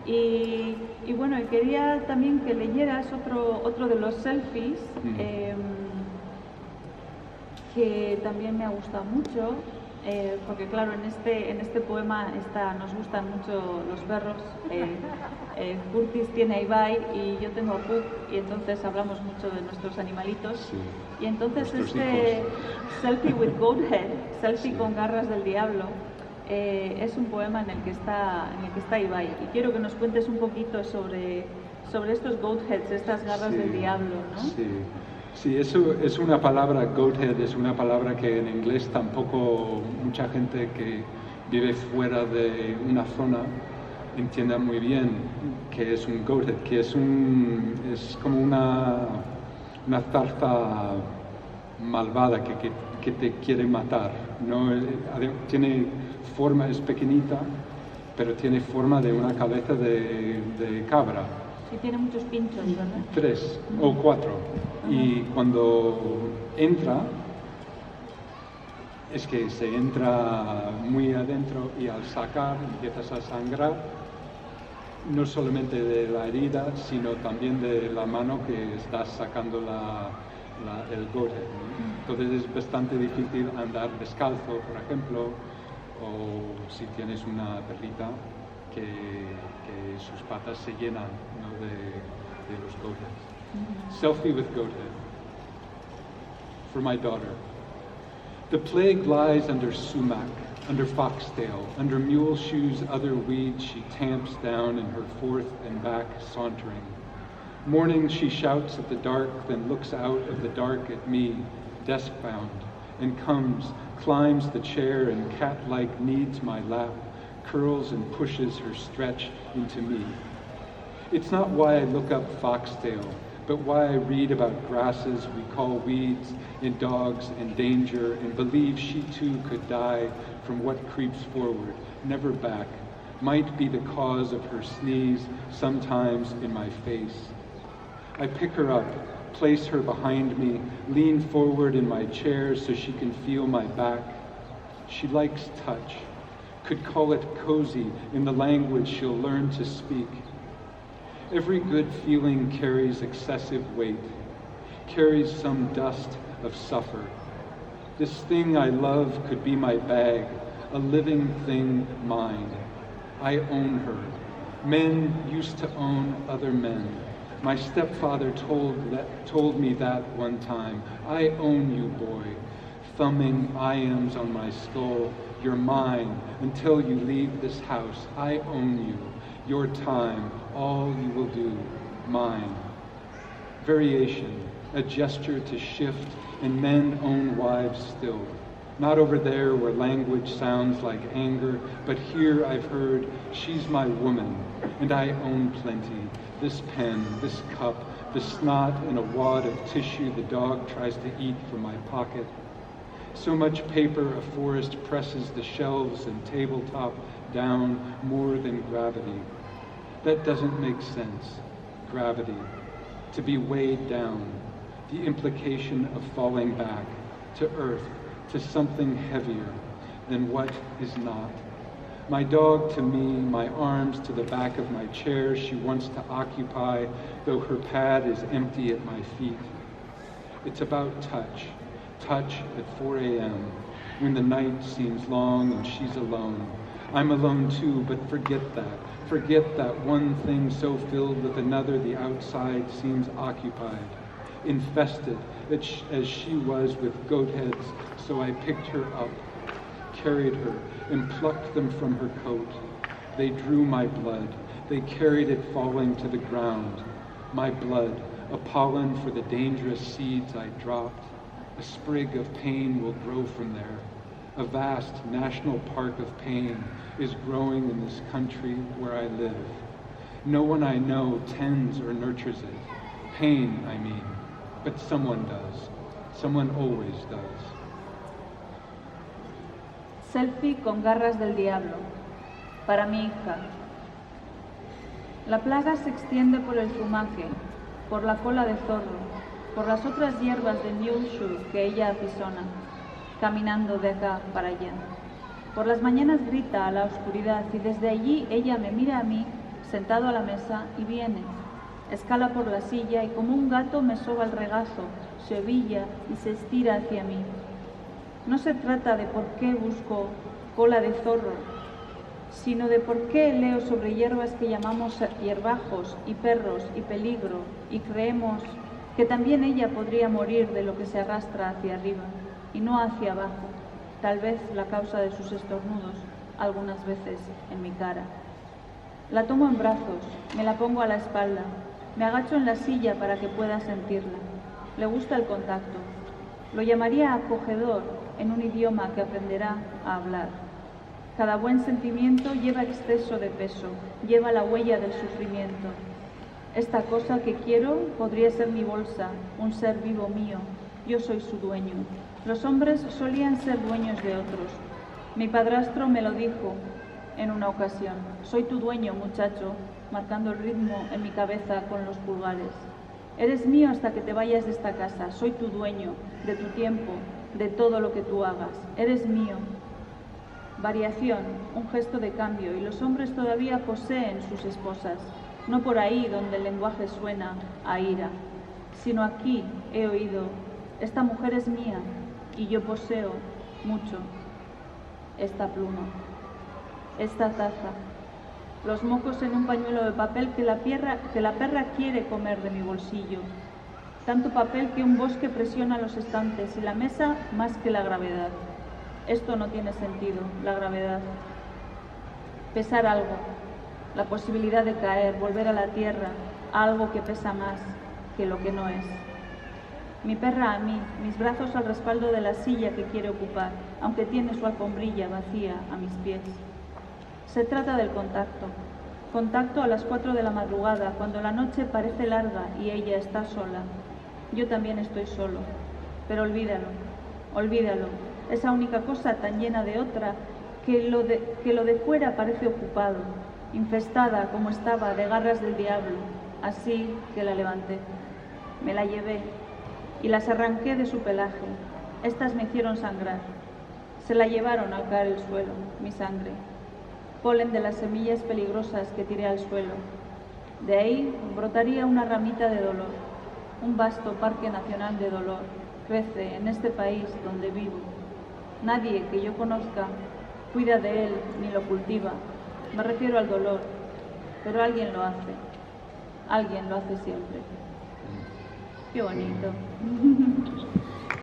Y bueno, y quería también que leyeras otro de los selfies, que también me ha gustado mucho, porque claro, en este poema nos gustan mucho los perros. Curtis tiene a Ibai y yo tengo a Puck, y entonces hablamos mucho de nuestros animalitos. Sí, y entonces este hijos. Selfie with Goat Head, selfie con garras del diablo, es un poema en el que está Ibai. Y quiero que nos cuentes un poquito sobre estos goat heads, estas garras del diablo, ¿no? Sí, eso es una palabra, goathead, es una palabra que en inglés tampoco mucha gente que vive fuera de una zona entienda muy bien que es un goathead, que es como una zarza malvada que te quiere matar, ¿no? Tiene forma, es pequeñita, pero tiene forma de una cabeza de cabra. Y tiene muchos pinchos, ¿verdad? 3 o 4. Y cuando entra, es que se entra muy adentro y al sacar empiezas a sangrar, no solamente de la herida, sino también de la mano que estás sacando el goathead, ¿no? Entonces es bastante difícil andar descalzo, por ejemplo, o si tienes una perrita que sus patas se llenan, ¿no? de los goatheads. Selfie with goathead. For my daughter. The plague lies under sumac, under foxtail, under mule shoes, other weeds she tamps down in her forth and back sauntering. Morning she shouts at the dark, then looks out of the dark at me, desk-bound, and climbs the chair and cat-like kneads my lap, curls and pushes her stretch into me. It's not why I look up foxtail, but why I read about grasses we call weeds, and dogs and danger, and believe she too could die from what creeps forward, never back, might be the cause of her sneeze, sometimes in my face. I pick her up, place her behind me, lean forward in my chair so she can feel my back. She likes touch, could call it cozy in the language she'll learn to speak. Every good feeling carries excessive weight, carries some dust of suffer. This thing I love could be my bag, a living thing mine. I own her. Men used to own other men. My stepfather told me that one time. I own you, boy. Thumbing iams on my skull. You're mine until you leave this house. I own you. Your time, all you will do, mine. Variation, a gesture to shift, and men own wives still. Not over there where language sounds like anger, but here I've heard, she's my woman, and I own plenty. This pen, this cup, the snot and a wad of tissue the dog tries to eat from my pocket. So much paper a forest presses the shelves and tabletop down more than gravity. That doesn't make sense. Gravity. To be weighed down. The implication of falling back to earth, to something heavier than what is not. My dog to me, my arms to the back of my chair she wants to occupy, though her pad is empty at my feet. It's about touch. Touch at 4 a.m. when the night seems long and she's alone. I'm alone too, but forget that. Forget that one thing so filled with another the outside seems occupied. Infested as she was with goat heads, so I picked her up, carried her, and plucked them from her coat. They drew my blood. They carried it falling to the ground. My blood, a pollen for the dangerous seeds I dropped. A sprig of pain will grow from there. A vast national park of pain is growing in this country where I live. No one I know tends or nurtures it. Pain, I mean. But someone does. Someone always does. Selfie con garras del diablo. Para mi hija. La plaga se extiende por el zumaque, por la cola de zorro, por las otras hierbas de muleshoe que ella apisona, caminando de acá para allá. Por las mañanas grita a la oscuridad y desde allí ella me mira a mí sentado a la mesa, y viene. Escala por la silla y como un gato me soba el regazo, se ovilla y se estira hacia mí. No se trata de por qué busco cola de zorro, sino de por qué leo sobre hierbas que llamamos hierbajos y perros y peligro y creemos que también ella podría morir de lo que se arrastra hacia arriba y no hacia abajo, tal vez la causa de sus estornudos, algunas veces en mi cara. La tomo en brazos, me la pongo a la espalda, me agacho en la silla para que pueda sentirla. Le gusta el contacto. Lo llamaría acogedor en un idioma que aprenderá a hablar. Cada buen sentimiento lleva exceso de peso, lleva la huella del sufrimiento. Esta cosa que quiero podría ser mi bolsa, un ser vivo mío. Yo soy su dueño. Los hombres solían ser dueños de otros. Mi padrastro me lo dijo en una ocasión. Soy tu dueño, muchacho, marcando el ritmo en mi cabeza con los pulgares. Eres mío hasta que te vayas de esta casa. Soy tu dueño, de tu tiempo, de todo lo que tú hagas. Eres mío. Variación, un gesto de cambio, y los hombres todavía poseen sus esposas. No por ahí donde el lenguaje suena a ira, sino aquí he oído, esta mujer es mía y yo poseo mucho esta pluma, esta taza, los mocos en un pañuelo de papel que la perra quiere comer de mi bolsillo, tanto papel que un bosque presiona los estantes y la mesa más que la gravedad. Esto no tiene sentido, la gravedad. Pesar algo, la posibilidad de caer, volver a la tierra, a algo que pesa más que lo que no es. Mi perra a mí, mis brazos al respaldo de la silla que quiere ocupar, aunque tiene su alfombrilla vacía a mis pies. Se trata del contacto. Contacto a las 4 de la madrugada, cuando la noche parece larga y ella está sola. Yo también estoy solo, pero olvídalo, olvídalo. Esa única cosa tan llena de otra que lo de fuera parece ocupado, infestada como estaba de garras del diablo, así que la levanté. Me la llevé y las arranqué de su pelaje. Estas me hicieron sangrar. Se la llevaron al caer el suelo, mi sangre. Polen de las semillas peligrosas que tiré al suelo. De ahí brotaría una ramita de dolor. Un vasto parque nacional de dolor crece en este país donde vivo. Nadie que yo conozca cuida de él ni lo cultiva. Me refiero al dolor, pero alguien lo hace. Alguien lo hace siempre. Qué bonito.